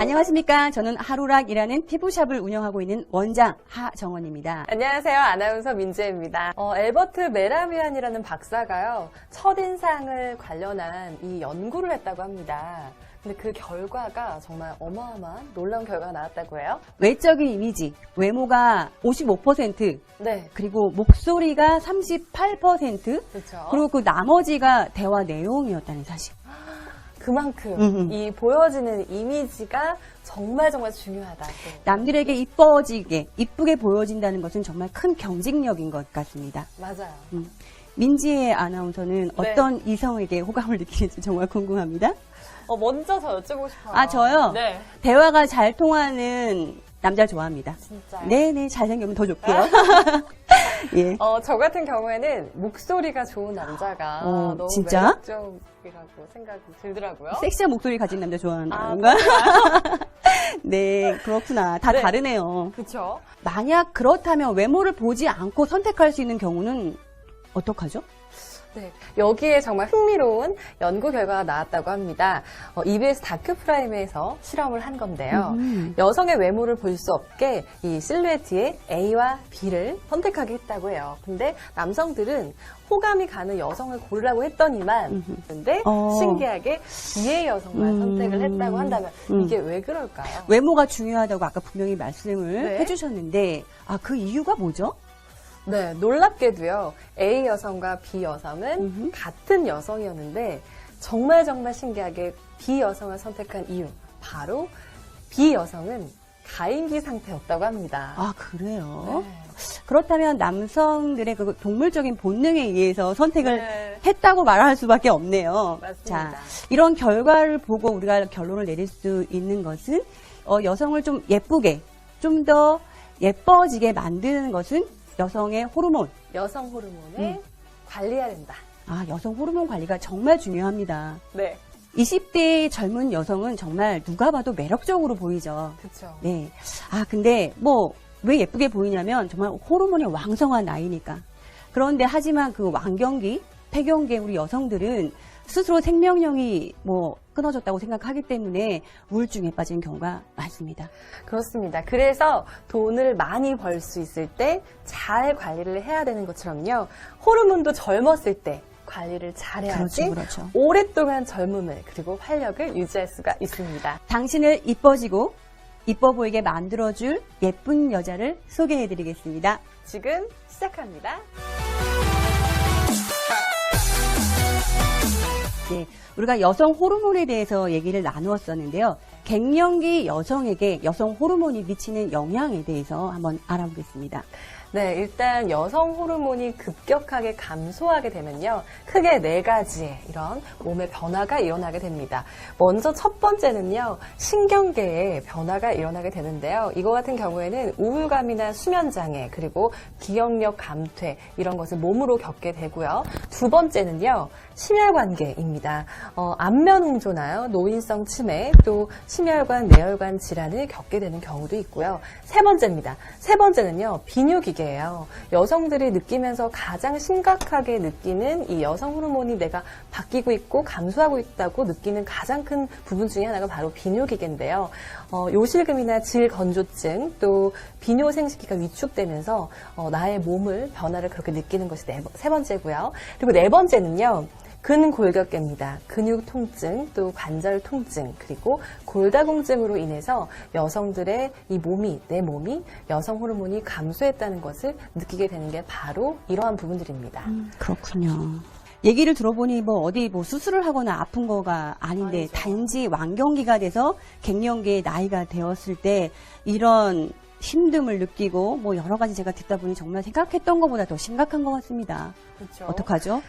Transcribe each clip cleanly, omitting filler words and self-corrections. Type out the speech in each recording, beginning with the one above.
안녕하십니까. 저는 하루락이라는 피부샵을 운영하고 있는 원장 하정원입니다. 안녕하세요. 아나운서 민지혜입니다. 엘버트 메라비안이라는 박사가요, 첫인상을 관련한 이 연구를 했다고 합니다. 근데 그 결과가 정말 어마어마한 놀라운 결과가 나왔다고 해요. 외적인 이미지, 외모가 55%, 네. 그리고 목소리가 38%, 그렇죠. 그리고 그 나머지가 대화 내용이었다는 사실. 그만큼 이 보여지는 이미지가 정말 중요하다. 남들에게 이쁘게 보여진다는 것은 정말 큰 경쟁력인 것 같습니다. 맞아요. 민지혜 아나운서는 어떤 이성에게 호감을 느끼는지 정말 궁금합니다. 먼저 저 여쭤보고 싶어요. 아, 저요? 네. 대화가 잘 통하는 남자 좋아합니다. 진짜요? 네네, 잘생기면 더 좋고요. 예. 저 같은 경우에는 목소리가 좋은 남자가 너무 진짜? 매력적이라고 생각이 들더라고요. 섹시한 목소리 가진 남자 좋아하는 아, 건가? 네, 그렇구나. 다 네. 다르네요. 그렇죠. 만약 그렇다면 외모를 보지 않고 선택할 수 있는 경우는 어떡하죠? 네, 여기에 정말 흥미로운 연구 결과가 나왔다고 합니다. EBS 다큐프라임에서 실험을 한 건데요. 여성의 외모를 볼 수 없게 이 실루엣의 A와 B를 선택하게 했다고 해요. 근데 남성들은 호감이 가는 여성을 고르라고 했더니만 근데 신기하게 B의 여성만 선택을 했다고 한다면 이게 왜 그럴까요? 외모가 중요하다고 아까 분명히 말씀을 네. 해주셨는데 그 이유가 뭐죠? 네, 놀랍게도요. A 여성과 B 여성은 같은 여성이었는데 정말 신기하게 B 여성을 선택한 이유, 바로 B 여성은 가임기 상태였다고 합니다. 아, 그래요? 네. 그렇다면 남성들의 그 동물적인 본능에 의해서 선택을 네. 했다고 말할 수밖에 없네요. 맞습니다. 자, 이런 결과를 보고 우리가 결론을 내릴 수 있는 것은 여성을 좀 예쁘게, 좀 더 예뻐지게 만드는 것은 여성의 호르몬. 여성 호르몬을 관리해야 된다. 여성 호르몬 관리가 정말 중요합니다. 네. 20대 젊은 여성은 정말 누가 봐도 매력적으로 보이죠. 그렇죠. 네. 근데 왜 예쁘게 보이냐면 정말 호르몬이 왕성한 나이니까. 그런데 하지만 그 완경기, 폐경기의 우리 여성들은 스스로 생명력이 끊어졌다고 생각하기 때문에 우울증에 빠지는 경우가 많습니다. 그렇습니다. 그래서 돈을 많이 벌 수 있을 때 잘 관리를 해야 되는 것처럼요. 호르몬도 젊었을 때 관리를 잘해야지 그렇죠. 오랫동안 젊음을 그리고 활력을 유지할 수가 있습니다. 당신을 이뻐지고 이뻐 보이게 만들어줄 예쁜 여자를 소개해드리겠습니다. 지금 시작합니다. 네, 우리가 여성 호르몬에 대해서 얘기를 나누었었는데요. 갱년기 여성에게 여성 호르몬이 미치는 영향에 대해서 한번 알아보겠습니다. 네, 일단 여성 호르몬이 급격하게 감소하게 되면요. 크게 4가지의 이런 몸의 변화가 일어나게 됩니다. 먼저 첫 번째는요. 신경계에 변화가 일어나게 되는데요. 이거 같은 경우에는 우울감이나 수면장애 그리고 기억력 감퇴 이런 것을 몸으로 겪게 되고요. 두 번째는요. 심혈관계입니다. 안면 홍조나요. 노인성 치매 또 심혈관, 뇌혈관 질환을 겪게 되는 경우도 있고요. 세 번째입니다. 세 번째는요. 비뇨기계예요. 여성들이 느끼면서 가장 심각하게 느끼는 이 여성 호르몬이 내가 바뀌고 있고 감소하고 있다고 느끼는 가장 큰 부분 중에 하나가 바로 비뇨기계인데요. 요실금이나 질건조증 또 비뇨 생식기가 위축되면서 나의 몸을 변화를 그렇게 느끼는 것이 세 번째고요. 그리고 네 번째는요. 근골격계입니다. 근육 통증, 또 관절 통증, 그리고 골다공증으로 인해서 여성들의 내 몸이 여성 호르몬이 감소했다는 것을 느끼게 되는 게 바로 이러한 부분들입니다. 그렇군요. 얘기를 들어보니 어디 수술을 하거나 아픈 거가 아닌데 아니죠. 단지 완경기가 돼서 갱년기의 나이가 되었을 때 이런 힘듦을 느끼고 여러 가지 제가 듣다 보니 정말 생각했던 것보다 더 심각한 것 같습니다. 그렇죠. 어떡하죠?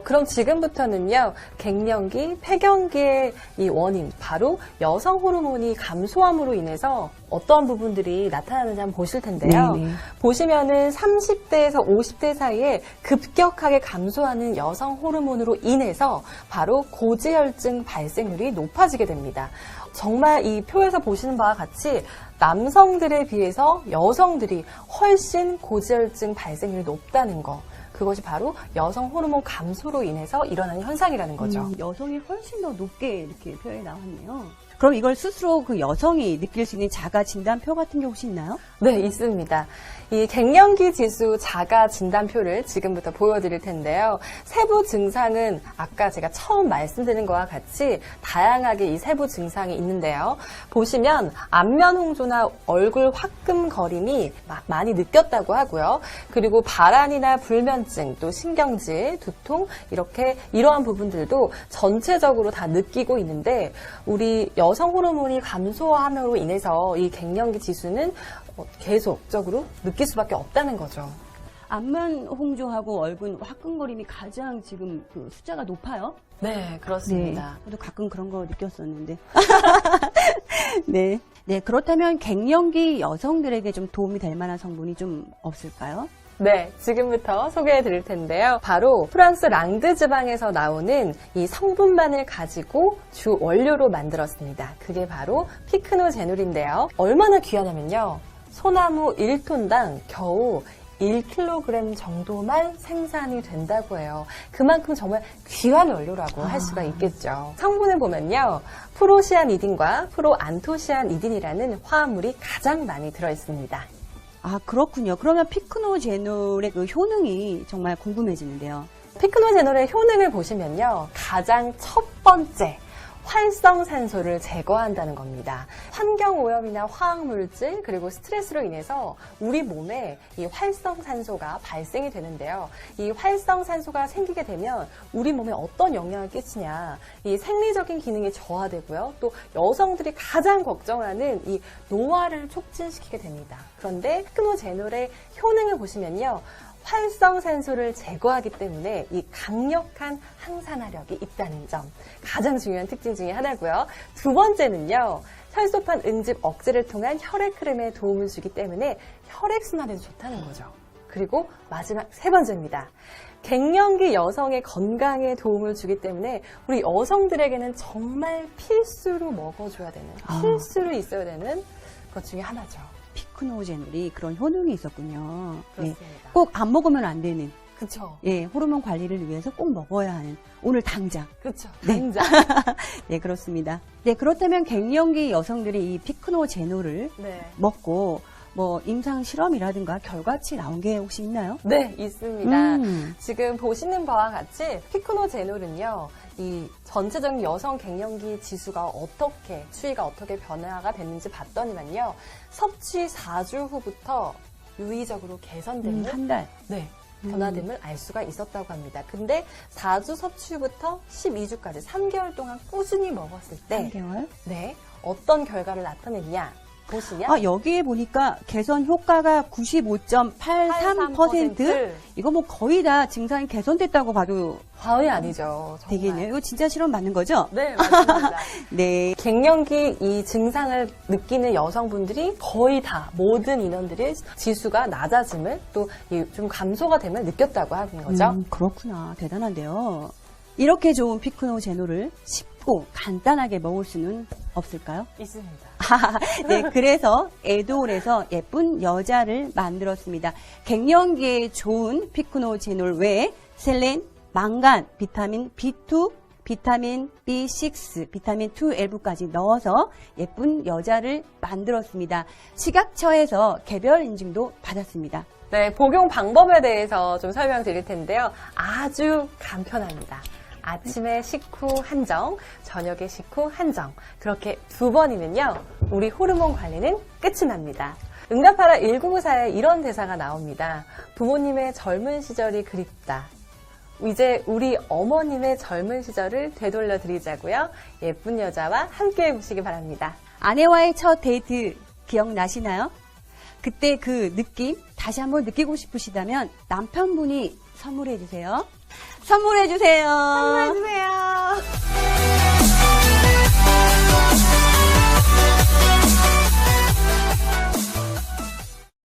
그럼 지금부터는요, 갱년기, 폐경기의 이 원인, 바로 여성 호르몬이 감소함으로 인해서 어떠한 부분들이 나타나는지 한번 보실 텐데요. 네네. 보시면은 30대에서 50대 사이에 급격하게 감소하는 여성 호르몬으로 인해서 바로 고지혈증 발생률이 높아지게 됩니다. 정말 이 표에서 보시는 바와 같이 남성들에 비해서 여성들이 훨씬 고지혈증 발생률이 높다는 거. 그것이 바로 여성 호르몬 감소로 인해서 일어나는 현상이라는 거죠. 여성이 훨씬 더 높게 이렇게 표현이 나왔네요. 그럼 이걸 스스로 그 여성이 느낄 수 있는 자가 진단표 같은 게 혹시 있나요? 네, 있습니다. 이 갱년기 지수 자가 진단표를 지금부터 보여드릴 텐데요. 세부 증상은 아까 제가 처음 말씀드린 것과 같이 다양하게 이 세부 증상이 있는데요. 보시면 안면 홍조나 얼굴 화끈거림이 많이 느꼈다고 하고요. 그리고 발안이나 불면증, 또 신경질, 두통 이렇게 이러한 부분들도 전체적으로 다 느끼고 있는데 우리 여성 호르몬이 감소함으로 인해서 이 갱년기 지수는 계속적으로 느낄 수밖에 없다는 거죠. 안면 홍조하고 얼굴 화끈거림이 가장 지금 그 숫자가 높아요. 네, 그렇습니다. 저도 가끔 그런 거 느꼈었는데. 네. 네, 그렇다면 갱년기 여성들에게 좀 도움이 될 만한 성분이 좀 없을까요? 네, 지금부터 소개해 드릴 텐데요. 바로 프랑스 랑드 지방에서 나오는 이 성분만을 가지고 주 원료로 만들었습니다. 그게 바로 피크노제놀인데요. 얼마나 귀하냐면요. 소나무 1톤당 겨우 1kg 정도만 생산이 된다고 해요. 그만큼 정말 귀한 원료라고 할 수가 있겠죠. 성분을 보면요. 프로시아니딘과 프로안토시아니딘이라는 화합물이 가장 많이 들어있습니다. 아, 그렇군요. 그러면 피크노제놀의 그 효능이 정말 궁금해지는데요. 피크노제놀의 효능을 보시면요. 가장 첫 번째, 활성산소를 제거한다는 겁니다. 환경오염이나 화학물질 그리고 스트레스로 인해서 우리 몸에 이 활성산소가 발생이 되는데요. 이 활성산소가 생기게 되면 우리 몸에 어떤 영향을 끼치냐. 이 생리적인 기능이 저하되고요. 또 여성들이 가장 걱정하는 이 노화를 촉진시키게 됩니다. 그런데 피크노제놀의 효능을 보시면요. 활성산소를 제거하기 때문에 이 강력한 항산화력이 있다는 점 가장 중요한 특징 중에 하나고요. 두 번째는요. 혈소판 응집 억제를 통한 혈액 흐름에 도움을 주기 때문에 혈액순환에도 좋다는 거죠. 그리고 마지막 세 번째입니다. 갱년기 여성의 건강에 도움을 주기 때문에 우리 여성들에게는 정말 필수로 먹어줘야 되는, 필수로 있어야 되는 것 중에 하나죠. 피크노제놀이 그런 효능이 있었군요. 그렇습니다. 네, 꼭 안 먹으면 안 되는. 그렇죠. 예, 호르몬 관리를 위해서 꼭 먹어야 하는 오늘 당장. 그렇죠. 네. 당장. 네, 그렇습니다. 네, 그렇다면 갱년기 여성들이 이 피크노제놀을 네. 먹고 뭐 임상 실험이라든가 결과치 나온 게 혹시 있나요? 네, 있습니다. 음. 지금 보시는 바와 같이 피크노제놀은요. 이 전체적인 여성 갱년기 지수가 어떻게 추이가 어떻게 변화가 됐는지 봤더니만요. 섭취 4주 후부터 유의적으로 개선됨을 한 달. 네. 변화됨을 알 수가 있었다고 합니다. 근데 4주 섭취 후부터 12주까지 3개월 동안 꾸준히 먹었을 때 3개월? 네. 어떤 결과를 나타내느냐 보시면 아, 여기에 보니까 개선 효과가 95.83%? 이거 뭐 거의 다 증상이 개선됐다고 봐도 과언이 아니죠. 정말. 되겠네요. 이거 진짜 실험 맞는 거죠? 네, 맞습니다. 네. 갱년기 이 증상을 느끼는 여성분들이 거의 다 모든 인원들이 지수가 낮아짐을 또 좀 감소가 됨을 느꼈다고 하는 거죠. 그렇구나. 대단한데요. 이렇게 좋은 피크노제놀을 쉽고 간단하게 먹을 수는 없을까요? 있습니다. 네, 그래서 에드올에서 예쁜 여자를 만들었습니다. 갱년기에 좋은 피크노제놀 외에 셀렌, 망간, 비타민 B2, 비타민 B6, 비타민 2L까지 넣어서 예쁜 여자를 만들었습니다. 식약처에서 개별 인증도 받았습니다. 네, 복용 방법에 대해서 좀 설명드릴 텐데요. 아주 간편합니다. 아침에 식후 한정, 저녁에 식후 한정. 그렇게 2번이면요. 우리 호르몬 관리는 끝이 납니다. 응답하라 1994에 이런 대사가 나옵니다. 부모님의 젊은 시절이 그립다. 이제 우리 어머님의 젊은 시절을 되돌려 드리자고요. 예쁜 여자와 함께 해보시기 바랍니다. 아내와의 첫 데이트 기억나시나요? 그때 그 느낌 다시 한번 느끼고 싶으시다면 남편분이 선물해 주세요. 선물해 주세요. 선물해주세요.